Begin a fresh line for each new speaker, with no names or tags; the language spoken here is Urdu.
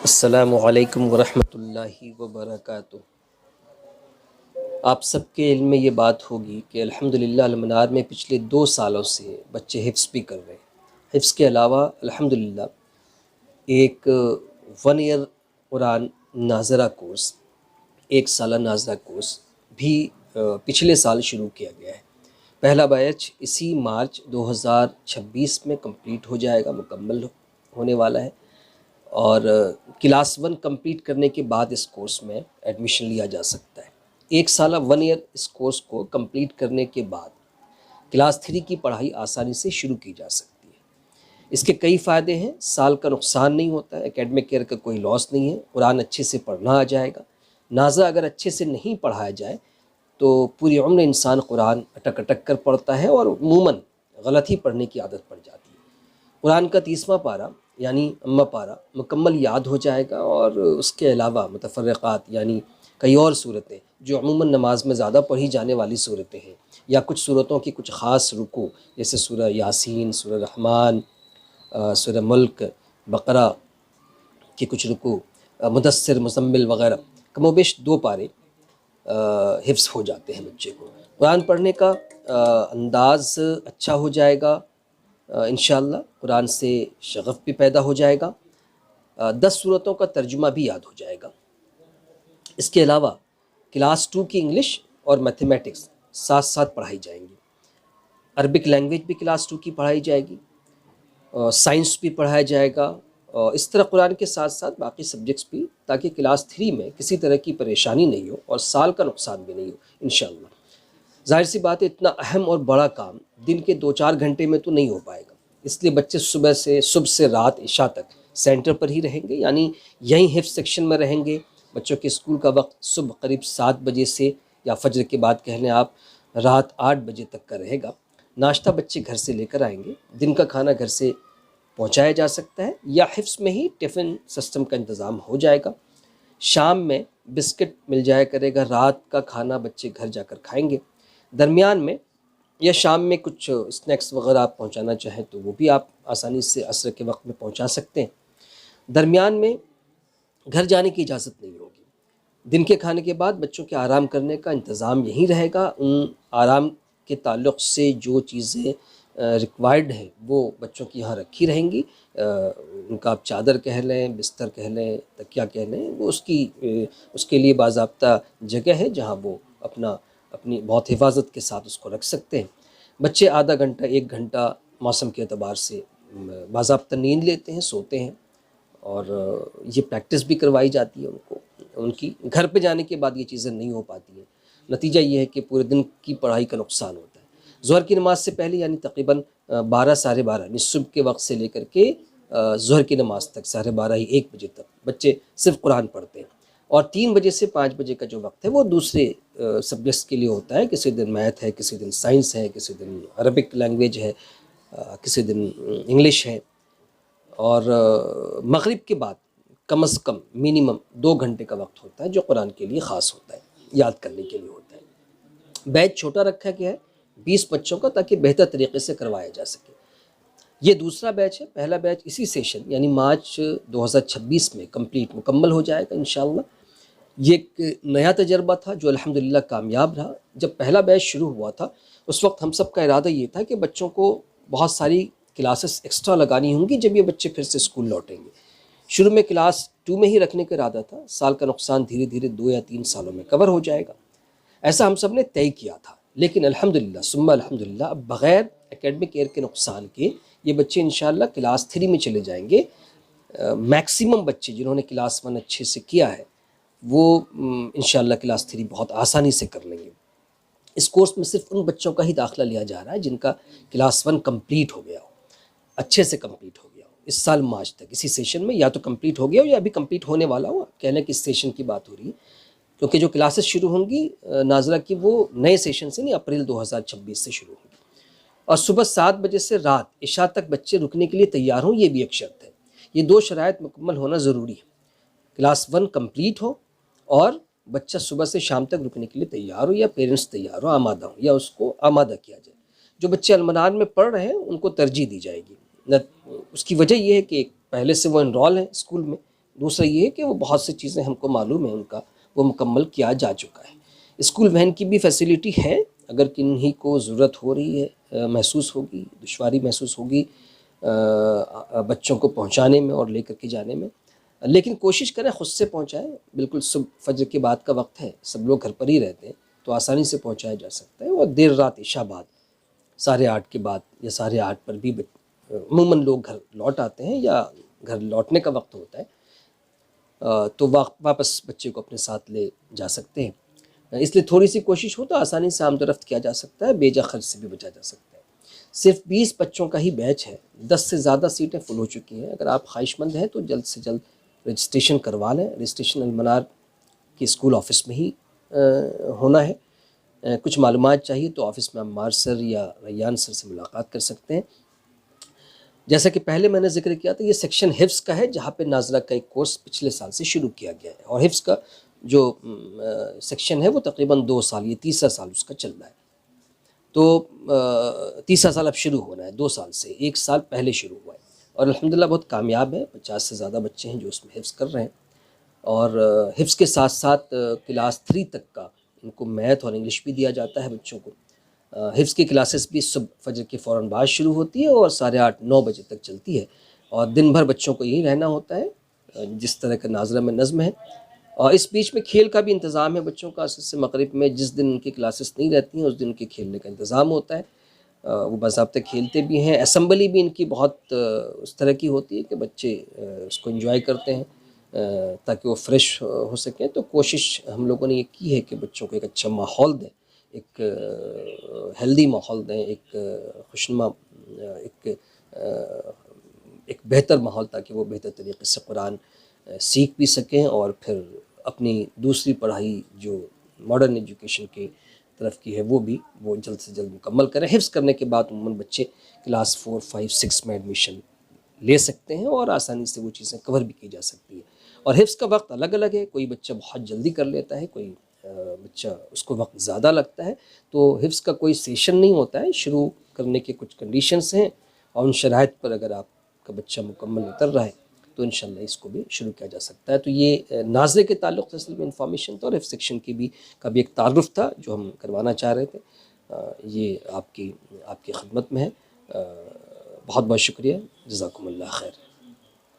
السلام علیکم ورحمۃ اللہ وبرکاتہ۔ آپ سب کے علم میں یہ بات ہوگی کہ الحمدللہ المنار میں پچھلے 2 سالوں سے بچے حفظ بھی کر رہے ہیں۔ حفظ کے علاوہ الحمدللہ ایک 1 ایئر قرآن ناظرہ کورس، 1 سالہ ناظرہ کورس بھی پچھلے سال شروع کیا گیا ہے۔ پہلا بیچ اسی مارچ 2026 میں کمپلیٹ ہو جائے گا، مکمل ہونے والا ہے، اور کلاس 1 کمپلیٹ کرنے کے بعد اس کورس میں ایڈمیشن لیا جا سکتا ہے۔ 1 سالہ 1 ایئر اس کورس کو کمپلیٹ کرنے کے بعد کلاس 3 کی پڑھائی آسانی سے شروع کی جا سکتی ہے۔ اس کے کئی فائدے ہیں۔ سال کا نقصان نہیں ہوتا ہے، اکیڈمک ایئر کا کوئی لاس نہیں ہے، قرآن اچھے سے پڑھنا آ جائے گا۔ نازہ اگر اچھے سے نہیں پڑھایا جائے تو پوری عمر انسان قرآن اٹک اٹک کر پڑھتا ہے اور عموماً غلط ہی پڑھنے کی عادت پڑ جاتی ہے۔ قرآن کا 30واں پارہ یعنی اما پارہ مکمل یاد ہو جائے گا، اور اس کے علاوہ متفرقات یعنی کئی اور صورتیں جو عموماً نماز میں زیادہ پڑھی جانے والی صورتیں ہیں، یا کچھ صورتوں کی کچھ خاص رکوع جیسے سورہ یاسین، سورہ رحمان، سورہ ملک، بقرہ کی کچھ رکوع، مدثر، مزمل وغیرہ، کم و بیش 2 پارے حفظ ہو جاتے ہیں بچے کو۔ قرآن پڑھنے کا انداز اچھا ہو جائے گا انشاءاللہ، قرآن سے شغف بھی پیدا ہو جائے گا، 10 صورتوں کا ترجمہ بھی یاد ہو جائے گا۔ اس کے علاوہ کلاس 2 کی انگلش اور میتھمیٹکس ساتھ ساتھ پڑھائی جائیں گی، عربک لینگویج بھی کلاس 2 کی پڑھائی جائے گی، سائنس بھی پڑھایا جائے گا، اور اس طرح قرآن کے ساتھ ساتھ باقی سبجیکٹس بھی، تاکہ کلاس 3 میں کسی طرح کی پریشانی نہیں ہو اور سال کا نقصان بھی نہیں ہو انشاءاللہ۔ ظاہر سی بات ہے اتنا اہم اور بڑا کام دن کے 2-4 گھنٹے میں تو نہیں ہو پائے گا، اس لیے بچے صبح سے رات عشاء تک سینٹر پر ہی رہیں گے، یعنی یہیں حفظ سیکشن میں رہیں گے۔ بچوں کے اسکول کا وقت صبح قریب 7 بجے سے، یا فجر کے بعد کہہ لیں آپ، رات 8 بجے تک کا رہے گا۔ ناشتہ بچے گھر سے لے کر آئیں گے، دن کا کھانا گھر سے پہنچایا جا سکتا ہے، یا حفظ میں ہی ٹفن سسٹم کا انتظام ہو جائے گا۔ شام میں بسکٹ مل جایا کرے گا، رات کا کھانا بچے گھر جا کر کھائیں گے۔ درمیان میں یا شام میں کچھ اسنیکس وغیرہ آپ پہنچانا چاہیں تو وہ بھی آپ آسانی سے عصر کے وقت میں پہنچا سکتے ہیں۔ درمیان میں گھر جانے کی اجازت نہیں ہوگی۔ دن کے کھانے کے بعد بچوں کے آرام کرنے کا انتظام یہی رہے گا۔ ان آرام کے تعلق سے جو چیزیں ریکوائرڈ ہیں وہ بچوں کی یہاں رکھی رہیں گی۔ ان کا آپ چادر کہہ لیں، بستر کہہ لیں، تکیہ کہہ لیں، وہ اس کے لیے باضابطہ جگہ ہے جہاں وہ اپنی بہت حفاظت کے ساتھ اس کو رکھ سکتے ہیں۔ بچے آدھا گھنٹہ 1 گھنٹہ موسم کے اعتبار سے باضابطہ نیند لیتے ہیں، سوتے ہیں، اور یہ پریکٹس بھی کروائی جاتی ہے ان کی۔ گھر پہ جانے کے بعد یہ چیزیں نہیں ہو پاتی ہیں، نتیجہ یہ ہے کہ پورے دن کی پڑھائی کا نقصان ہوتا ہے۔ ظہر کی نماز سے پہلے یعنی تقریباً 12 ساڑھے 12 یعنی صبح کے وقت سے لے کر کے ظہر کی نماز تک 12:30 ہی 1 بجے تک بچے صرف قرآن پڑھتے ہیں، اور 3 بجے سے 5 بجے کا جو وقت ہے وہ دوسرے سبجیکٹس کے لیے ہوتا ہے۔ کسی دن میتھ ہے، کسی دن سائنس ہے، کسی دن عربک لینگویج ہے، کسی دن انگلش ہے، اور مغرب کے بعد کم از کم منیمم 2 گھنٹے کا وقت ہوتا ہے جو قرآن کے لیے خاص ہوتا ہے، یاد کرنے کے لیے ہوتا ہے۔ بیچ چھوٹا رکھا گیا ہے 20 بچوں کا، تاکہ بہتر طریقے سے کروایا جا سکے۔ یہ دوسرا بیچ ہے، پہلا بیچ اسی سیشن یعنی مارچ 2026 میں مکمل ہو جائے گا انشاءاللہ۔ یہ ایک نیا تجربہ تھا جو الحمدللہ کامیاب رہا۔ جب پہلا بیچ شروع ہوا تھا اس وقت ہم سب کا ارادہ یہ تھا کہ بچوں کو بہت ساری کلاسز ایکسٹرا لگانی ہوں گی جب یہ بچے پھر سے اسکول لوٹیں گے۔ شروع میں کلاس 2 میں ہی رکھنے کا ارادہ تھا، سال کا نقصان دھیرے دھیرے 2 یا 3 سالوں میں کور ہو جائے گا، ایسا ہم سب نے طے کیا تھا۔ لیکن الحمدللہ ثم الحمدللہ اب بغیر اکیڈمک ایئر کے نقصان کے یہ بچے انشاءاللہ کلاس 3 میں چلے جائیں گے۔ میکسیمم بچے جنہوں نے کلاس 1 اچھے سے کیا ہے وہ انشاءاللہ کلاس 3 بہت آسانی سے کر لیں گے۔ اس کورس میں صرف ان بچوں کا ہی داخلہ لیا جا رہا ہے جن کا کلاس 1 کمپلیٹ ہو گیا ہو، اچھے سے کمپلیٹ ہو گیا ہو اس سال مارچ تک، اسی سیشن میں یا تو کمپلیٹ ہو گیا ہو یا ابھی کمپلیٹ ہونے والا ہو۔ کہنے کہ اس سیشن کی بات ہو رہی ہے، کیونکہ جو کلاسز شروع ہوں گی ناظرہ کی وہ نئے سیشن سے نہیں، اپریل 2026 سے شروع ہوں گی، اور صبح 7 بجے سے رات عشاء تک بچے رکنے کے لیے تیار ہوں، یہ بھی ایک شرط ہے۔ یہ 2 شرائط مکمل ہونا ضروری ہے، کلاس 1 کمپلیٹ ہو اور بچہ صبح سے شام تک رکنے کے لیے تیار ہو، یا پیرنٹس تیار ہو، آمادہ ہوں، یا اس کو آمادہ کیا جائے۔ جو بچے المنار میں پڑھ رہے ہیں ان کو ترجیح دی جائے گی۔ اس کی وجہ یہ ہے کہ پہلے سے وہ انرول ہیں اسکول میں، دوسرا یہ ہے کہ وہ بہت سی چیزیں ہم کو معلوم ہیں ان کا وہ مکمل کیا جا چکا ہے۔ اسکول وین کی بھی فیسیلٹی ہے، اگر کنہیں کو ضرورت ہو رہی ہے، محسوس ہوگی، دشواری محسوس ہوگی بچوں کو پہنچانے میں اور لے کر کے جانے میں، لیکن کوشش کریں خود سے پہنچائیں۔ بالکل صبح فجر کے بعد کا وقت ہے، سب لوگ گھر پر ہی رہتے ہیں تو آسانی سے پہنچایا جا سکتا ہے، اور دیر رات عشاء بعد 8:30 کے بعد یا 8:30 پر بھی عموماً لوگ گھر لوٹ آتے ہیں یا گھر لوٹنے کا وقت ہوتا ہے، تو واپس بچے کو اپنے ساتھ لے جا سکتے ہیں۔ اس لیے تھوڑی سی کوشش ہو تو آسانی سے آمد و رفت کیا جا سکتا ہے، بیجا خرچ سے بھی بچا جا سکتا ہے۔ صرف 20 بچوں کا ہی بیچ ہے، 10 سے زیادہ سیٹیں فل ہو چکی ہیں۔ اگر آپ خواہش مند ہیں تو جلد سے جلد رجسٹریشن کروا لیں۔ رجسٹریشن المنار کے اسکول آفس میں ہی ہونا ہے۔ کچھ معلومات چاہیے تو آفس میں عمار سر یا ریان سر سے ملاقات کر سکتے ہیں۔ جیسا کہ پہلے میں نے ذکر کیا تھا، یہ سیکشن حفظ کا ہے، جہاں پہ ناظرہ کا ایک کورس پچھلے سال سے شروع کیا گیا ہے، اور حفظ کا جو سیکشن ہے وہ تقریباً 2 سال، یہ تیسرا سال اس کا چل رہا ہے۔ تو تیسرا سال اب شروع ہونا ہے 2 سال سے، 1 سال پہلے شروع ہوا ہے، اور الحمدللہ بہت کامیاب ہے۔ 50 سے زیادہ بچے ہیں جو اس میں حفظ کر رہے ہیں، اور حفظ کے ساتھ ساتھ کلاس 3 تک کا ان کو میتھ اور انگلش بھی دیا جاتا ہے بچوں کو۔ حفظ کی کلاسز بھی صبح فجر کے فوراً بعد شروع ہوتی ہے اور 8:30-9 بجے تک چلتی ہے، اور دن بھر بچوں کو یہی رہنا ہوتا ہے جس طرح کا ناظرہ میں نظم ہے۔ اور اس بیچ میں کھیل کا بھی انتظام ہے بچوں کا، عصر سے مغرب میں جس دن ان کی کلاسز نہیں رہتی ہیں اس دن ان کے کھیلنے کا انتظام ہوتا ہے، وہ باضابطہ کھیلتے بھی ہیں۔ اسمبلی بھی ان کی بہت اس طرح کی ہوتی ہے کہ بچے اس کو انجوائے کرتے ہیں تاکہ وہ فریش ہو سکیں۔ تو کوشش ہم لوگوں نے یہ کی ہے کہ بچوں کو ایک اچھا ماحول دیں، ایک ہیلدی ماحول دیں، ایک خوشنما، ایک بہتر ماحول، تاکہ وہ بہتر طریقے سے قرآن سیکھ بھی سکیں، اور پھر اپنی دوسری پڑھائی جو ماڈرن ایجوکیشن کی طرف کی ہے وہ جلد سے جلد مکمل کریں۔ حفظ کرنے کے بعد عموماً بچے کلاس 4، 5، 6 میں ایڈمیشن لے سکتے ہیں، اور آسانی سے وہ چیزیں کور بھی کی جا سکتی ہیں۔ اور حفظ کا وقت الگ الگ ہے، کوئی بچہ بہت جلدی کر لیتا ہے، کوئی بچہ اس کو وقت زیادہ لگتا ہے۔ تو حفظ کا کوئی سیشن نہیں ہوتا ہے، شروع کرنے کے کچھ کنڈیشنز ہیں، اور ان شرائط پر اگر آپ کا بچہ مکمل اتر رہا ہے تو انشاءاللہ اس کو بھی شروع کیا جا سکتا ہے۔ تو یہ ناظرے کے تعلق سے اصل میں انفارمیشن تھا، اور حفظ سیکشن کی بھی ایک تعارف تھا جو ہم کروانا چاہ رہے تھے۔ یہ آپ کی خدمت میں ہے۔ بہت بہت شکریہ، جزاکم اللہ خیر۔